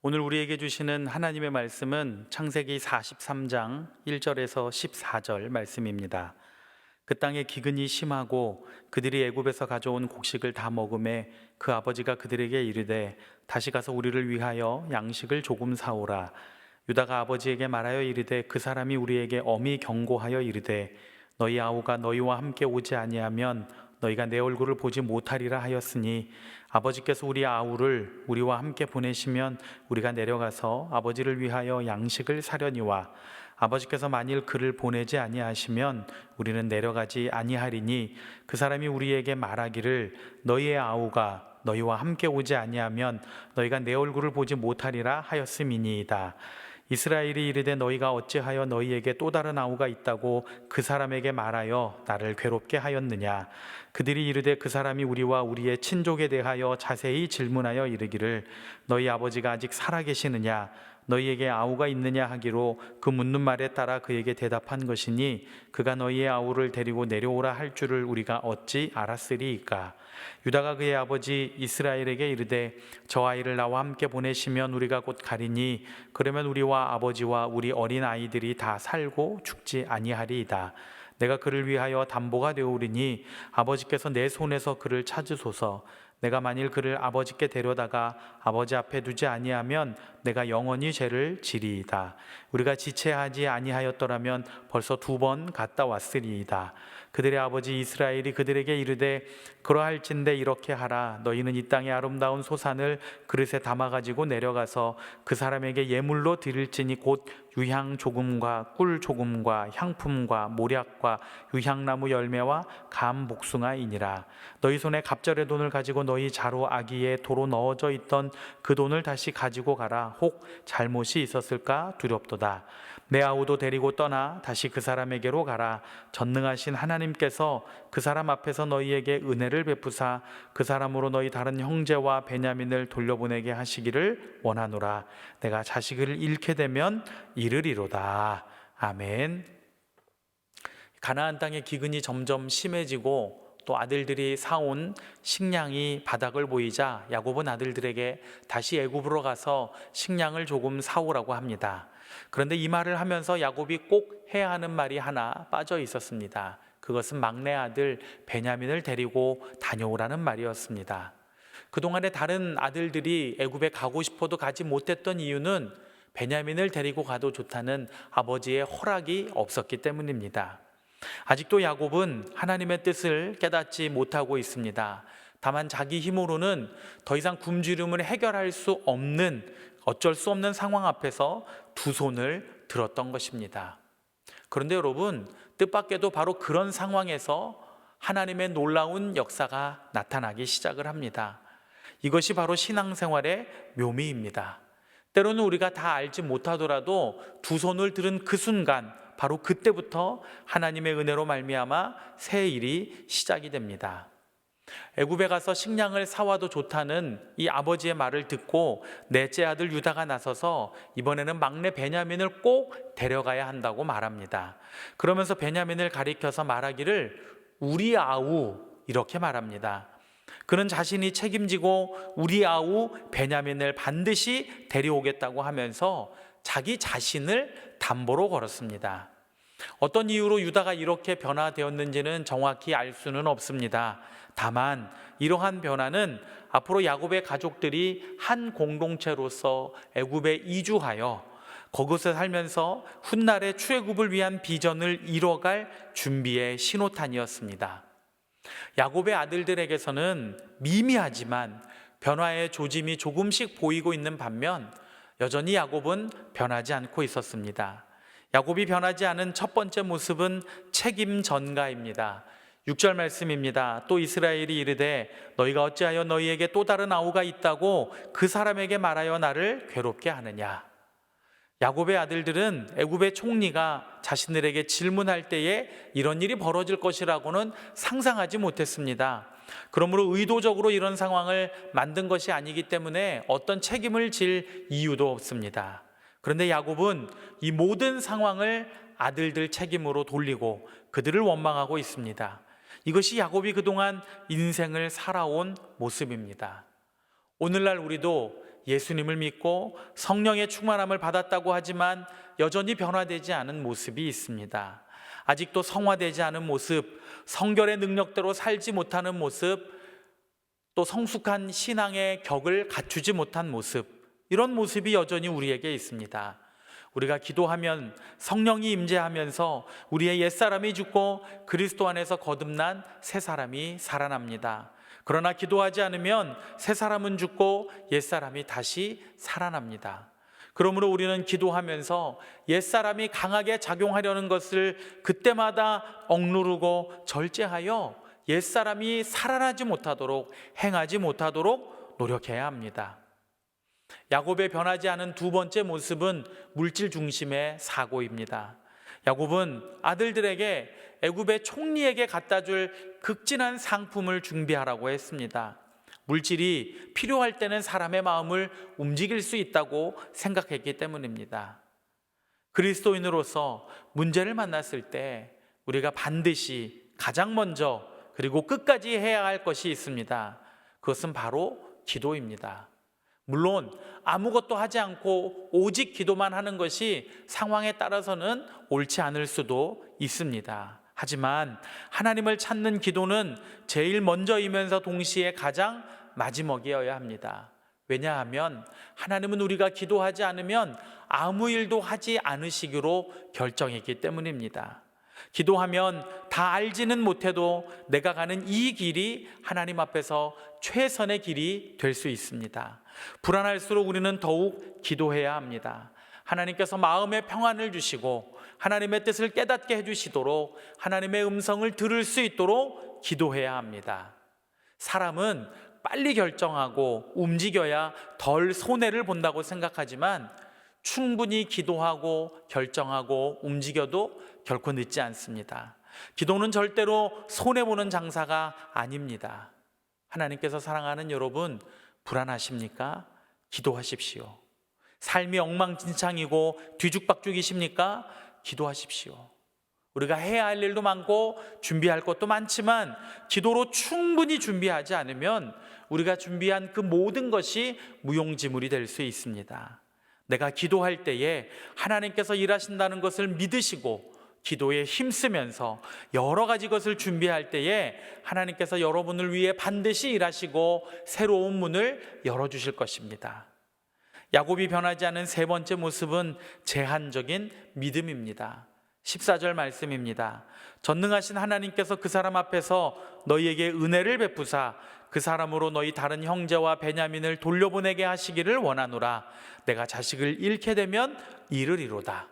오늘 우리에게 주시는 하나님의 말씀은 창세기 43장 1절에서 14절 말씀입니다. 그 땅에 기근이 심하고 그들이 애굽에서 가져온 곡식을 다 먹음에 그 아버지가 그들에게 이르되 다시 가서 우리를 위하여 양식을 조금 사오라. 유다가 아버지에게 말하여 이르되 그 사람이 우리에게 엄히 경고하여 이르되 너희 아우가 너희와 함께 오지 아니하면 너희가 내 얼굴을 보지 못하리라 하였으니 아버지께서 우리 아우를 우리와 함께 보내시면 우리가 내려가서 아버지를 위하여 양식을 사려니와 아버지께서 만일 그를 보내지 아니하시면 우리는 내려가지 아니하리니 그 사람이 우리에게 말하기를 너희의 아우가 너희와 함께 오지 아니하면 너희가 내 얼굴을 보지 못하리라 하였음이니이다. 이스라엘이 이르되 너희가 어찌하여 너희에게 또 다른 아우가 있다고 그 사람에게 말하여 나를 괴롭게 하였느냐. 그들이 이르되 그 사람이 우리와 우리의 친족에 대하여 자세히 질문하여 이르기를 너희 아버지가 아직 살아계시느냐 너희에게 아우가 있느냐 하기로 그 묻는 말에 따라 그에게 대답한 것이니 그가 너희의 아우를 데리고 내려오라 할 줄을 우리가 어찌 알았으리이까. 유다가 그의 아버지 이스라엘에게 이르되 저 아이를 나와 함께 보내시면 우리가 곧 가리니 그러면 우리와 아버지와 우리 어린 아이들이 다 살고 죽지 아니하리이다. 내가 그를 위하여 담보가 되오리니 아버지께서 내 손에서 그를 찾으소서. 내가 만일 그를 아버지께 데려다가 아버지 앞에 두지 아니하면 내가 영원히 죄를 지리이다. 우리가 지체하지 아니하였더라면 벌써 2번 갔다 왔으리이다. 그들의 아버지 이스라엘이 그들에게 이르되 그러할진대 이렇게 하라. 너희는 이 땅의 아름다운 소산을 그릇에 담아가지고 내려가서 그 사람에게 예물로 드릴지니 곧 유향 조금과 꿀 조금과 향품과 모략과 유향나무 열매와 감 복숭아이니라. 너희 손에 갑절의 돈을 가지고 너희 자루 아기에 도로 넣어져 있던 그 돈을 다시 가지고 가라. 혹 잘못이 있었을까 두렵도다. 내 아우도 데리고 떠나 다시 그 사람에게로 가라. 전능하신 하나님께서 그 사람 앞에서 너희에게 은혜를 베푸사 그 사람으로 너희 다른 형제와 베냐민을 돌려보내게 하시기를 원하노라. 내가 자식을 잃게 되면 이르리로다. 아멘. 가나안 땅의 기근이 점점 심해지고 또 아들들이 사온 식량이 바닥을 보이자 야곱은 아들들에게 다시 애굽으로 가서 식량을 조금 사오라고 합니다. 그런데 이 말을 하면서 야곱이 꼭 해야 하는 말이 하나 빠져 있었습니다. 그것은 막내 아들 베냐민을 데리고 다녀오라는 말이었습니다. 그동안에 다른 아들들이 애굽에 가고 싶어도 가지 못했던 이유는 베냐민을 데리고 가도 좋다는 아버지의 허락이 없었기 때문입니다. 아직도 야곱은 하나님의 뜻을 깨닫지 못하고 있습니다. 다만 자기 힘으로는 더 이상 굶주림을 해결할 수 없는 어쩔 수 없는 상황 앞에서 두 손을 들었던 것입니다. 그런데 여러분, 뜻밖에도 바로 그런 상황에서 하나님의 놀라운 역사가 나타나기 시작을 합니다. 이것이 바로 신앙생활의 묘미입니다. 때로는 우리가 다 알지 못하더라도 두 손을 들은 그 순간 바로 그때부터 하나님의 은혜로 말미암아 새 일이 시작이 됩니다. 애굽에 가서 식량을 사와도 좋다는 이 아버지의 말을 듣고 넷째 아들 유다가 나서서 이번에는 막내 베냐민을 꼭 데려가야 한다고 말합니다. 그러면서 베냐민을 가리켜서 말하기를 우리 아우 이렇게 말합니다. 그는 자신이 책임지고 우리 아우 베냐민을 반드시 데려오겠다고 하면서 자기 자신을 담보로 걸었습니다. 어떤 이유로 유다가 이렇게 변화되었는지는 정확히 알 수는 없습니다. 다만 이러한 변화는 앞으로 야곱의 가족들이 한 공동체로서 애굽에 이주하여 거기서 살면서 훗날의 출애굽을 위한 비전을 이뤄갈 준비의 신호탄이었습니다. 야곱의 아들들에게서는 미미하지만 변화의 조짐이 조금씩 보이고 있는 반면 여전히 야곱은 변하지 않고 있었습니다. 야곱이 변하지 않은 첫 번째 모습은 책임 전가입니다. 6절 말씀입니다. 또 이스라엘이 이르되 너희가 어찌하여 너희에게 또 다른 아우가 있다고 그 사람에게 말하여 나를 괴롭게 하느냐. 야곱의 아들들은 애굽의 총리가 자신들에게 질문할 때에 이런 일이 벌어질 것이라고는 상상하지 못했습니다. 그러므로 의도적으로 이런 상황을 만든 것이 아니기 때문에 어떤 책임을 질 이유도 없습니다. 그런데 야곱은 이 모든 상황을 아들들 책임으로 돌리고 그들을 원망하고 있습니다. 이것이 야곱이 그동안 인생을 살아온 모습입니다. 오늘날 우리도 예수님을 믿고 성령의 충만함을 받았다고 하지만 여전히 변화되지 않은 모습이 있습니다. 아직도 성화되지 않은 모습, 성결의 능력대로 살지 못하는 모습, 또 성숙한 신앙의 격을 갖추지 못한 모습, 이런 모습이 여전히 우리에게 있습니다. 우리가 기도하면 성령이 임재하면서 우리의 옛사람이 죽고 그리스도 안에서 거듭난 새 사람이 살아납니다. 그러나 기도하지 않으면 새 사람은 죽고 옛사람이 다시 살아납니다. 그러므로 우리는 기도하면서 옛사람이 강하게 작용하려는 것을 그때마다 억누르고 절제하여 옛사람이 살아나지 못하도록, 행하지 못하도록 노력해야 합니다. 야곱의 변하지 않은 두 번째 모습은 물질 중심의 사고입니다. 야곱은 아들들에게 애굽의 총리에게 갖다 줄 극진한 상품을 준비하라고 했습니다. 물질이 필요할 때는 사람의 마음을 움직일 수 있다고 생각했기 때문입니다. 그리스도인으로서 문제를 만났을 때 우리가 반드시 가장 먼저 그리고 끝까지 해야 할 것이 있습니다. 그것은 바로 기도입니다. 물론 아무것도 하지 않고 오직 기도만 하는 것이 상황에 따라서는 옳지 않을 수도 있습니다. 하지만 하나님을 찾는 기도는 제일 먼저이면서 동시에 가장 마지막이어야 합니다. 왜냐하면 하나님은 우리가 기도하지 않으면 아무 일도 하지 않으시기로 결정했기 때문입니다. 기도하면 다 알지는 못해도 내가 가는 이 길이 하나님 앞에서 최선의 길이 될 수 있습니다. 불안할수록 우리는 더욱 기도해야 합니다. 하나님께서 마음의 평안을 주시고 하나님의 뜻을 깨닫게 해주시도록 하나님의 음성을 들을 수 있도록 기도해야 합니다. 사람은 빨리 결정하고 움직여야 덜 손해를 본다고 생각하지만 충분히 기도하고 결정하고 움직여도 결코 늦지 않습니다. 기도는 절대로 손해보는 장사가 아닙니다. 하나님께서 사랑하는 여러분, 불안하십니까? 기도하십시오. 삶이 엉망진창이고 뒤죽박죽이십니까? 기도하십시오. 우리가 해야 할 일도 많고 준비할 것도 많지만 기도로 충분히 준비하지 않으면 우리가 준비한 그 모든 것이 무용지물이 될 수 있습니다. 내가 기도할 때에 하나님께서 일하신다는 것을 믿으시고 기도에 힘쓰면서 여러 가지 것을 준비할 때에 하나님께서 여러분을 위해 반드시 일하시고 새로운 문을 열어주실 것입니다. 야곱이 변하지 않은 세 번째 모습은 제한적인 믿음입니다. 14절 말씀입니다. 전능하신 하나님께서 그 사람 앞에서 너희에게 은혜를 베푸사 그 사람으로 너희 다른 형제와 베냐민을 돌려보내게 하시기를 원하노라. 내가 자식을 잃게 되면 이르리로다.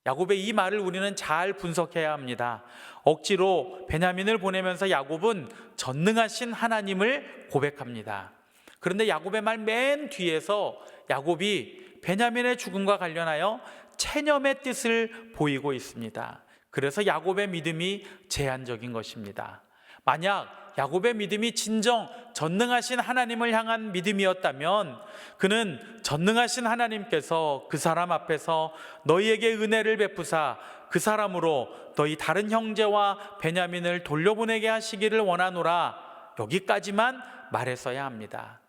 야곱의 이 말을 우리는 잘 분석해야 합니다. 억지로 베냐민을 보내면서 야곱은 전능하신 하나님을 고백합니다. 그런데 야곱의 말 맨 뒤에서 야곱이 베냐민의 죽음과 관련하여 체념의 뜻을 보이고 있습니다. 그래서 야곱의 믿음이 제한적인 것입니다. 만약 야곱의 믿음이 진정 전능하신 하나님을 향한 믿음이었다면 그는 전능하신 하나님께서 그 사람 앞에서 너희에게 은혜를 베푸사 그 사람으로 너희 다른 형제와 베냐민을 돌려보내게 하시기를 원하노라, 여기까지만 말했어야 합니다.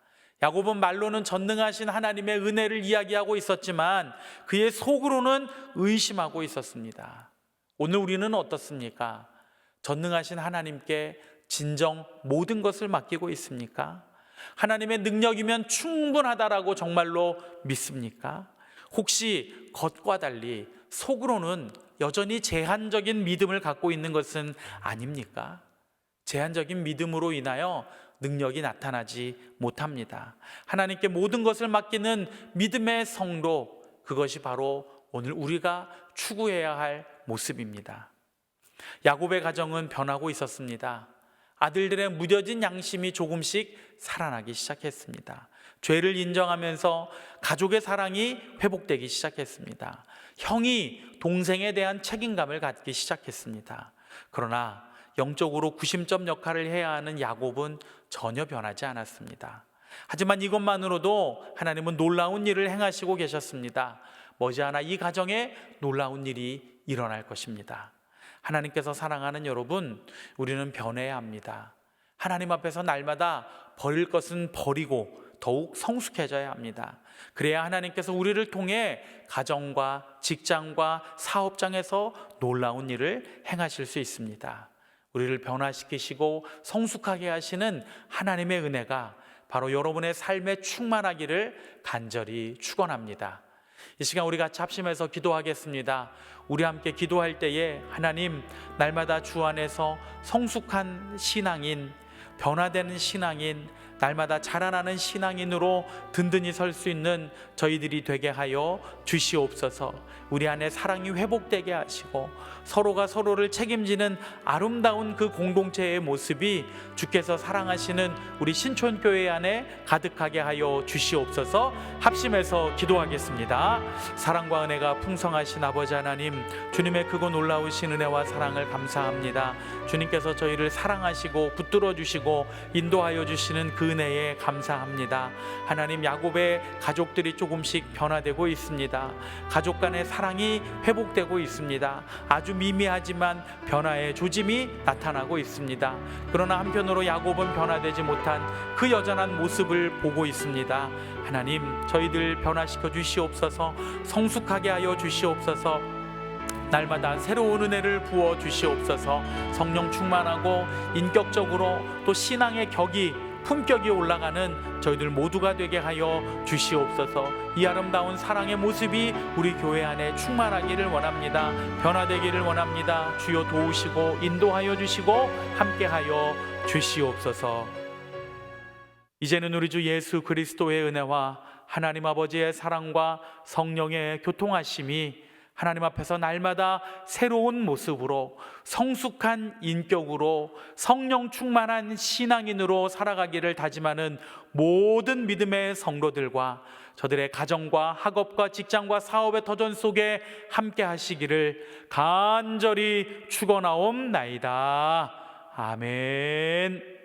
야곱은 말로는 전능하신 하나님의 은혜를 이야기하고 있었지만 그의 속으로는 의심하고 있었습니다. 오늘 우리는 어떻습니까? 전능하신 하나님께 진정 모든 것을 맡기고 있습니까? 하나님의 능력이면 충분하다라고 정말로 믿습니까? 혹시 겉과 달리 속으로는 여전히 제한적인 믿음을 갖고 있는 것은 아닙니까? 제한적인 믿음으로 인하여 능력이 나타나지 못합니다. 하나님께 모든 것을 맡기는 믿음의 성도, 그것이 바로 오늘 우리가 추구해야 할 모습입니다. 야곱의 가정은 변하고 있었습니다. 아들들의 무뎌진 양심이 조금씩 살아나기 시작했습니다. 죄를 인정하면서 가족의 사랑이 회복되기 시작했습니다. 형이 동생에 대한 책임감을 갖기 시작했습니다. 그러나 영적으로 구심점 역할을 해야 하는 야곱은 전혀 변하지 않았습니다. 하지만 이것만으로도 하나님은 놀라운 일을 행하시고 계셨습니다. 머지않아 이 가정에 놀라운 일이 일어날 것입니다. 하나님께서 사랑하는 여러분, 우리는 변해야 합니다. 하나님 앞에서 날마다 버릴 것은 버리고 더욱 성숙해져야 합니다. 그래야 하나님께서 우리를 통해 가정과 직장과 사업장에서 놀라운 일을 행하실 수 있습니다. 우리를 변화시키시고 성숙하게 하시는 하나님의 은혜가 바로 여러분의 삶에 충만하기를 간절히 축원합니다. 이 시간 우리 같이 합심해서 기도하겠습니다. 우리 함께 기도할 때에 하나님, 날마다 주 안에서 성숙한 신앙인, 변화되는 신앙인, 날마다 자라나는 신앙인으로 든든히 설 수 있는 저희들이 되게 하여 주시옵소서. 우리 안에 사랑이 회복되게 하시고 서로가 서로를 책임지는 아름다운 그 공동체의 모습이 주께서 사랑하시는 우리 신촌교회 안에 가득하게 하여 주시옵소서. 합심해서 기도하겠습니다. 사랑과 은혜가 풍성하신 아버지 하나님, 주님의 크고 놀라우신 은혜와 사랑을 감사합니다. 주님께서 저희를 사랑하시고 붙들어 주시고 인도하여 주시는 그 은혜에 감사합니다. 하나님, 야곱의 가족들이 조금씩 변화되고 있습니다. 가족 간의 사랑이 회복되고 있습니다. 아주 미미하지만 변화의 조짐이 나타나고 있습니다. 그러나 한편으로 야곱은 변화되지 못한 그 여전한 모습을 보고 있습니다. 하나님, 저희들 변화시켜 주시옵소서. 성숙하게 하여 주시옵소서. 날마다 새로운 은혜를 부어 주시옵소서. 성령 충만하고 인격적으로 또 신앙의 품격이 올라가는 저희들 모두가 되게 하여 주시옵소서. 이 아름다운 사랑의 모습이 우리 교회 안에 충만하기를 원합니다. 변화되기를 원합니다. 주여 도우시고 인도하여 주시고 함께하여 주시옵소서. 이제는 우리 주 예수 그리스도의 은혜와 하나님 아버지의 사랑과 성령의 교통하심이 하나님 앞에서 날마다 새로운 모습으로 성숙한 인격으로 성령 충만한 신앙인으로 살아가기를 다짐하는 모든 믿음의 성도들과 저들의 가정과 학업과 직장과 사업의 터전 속에 함께 하시기를 간절히 축원하옵나이다. 아멘.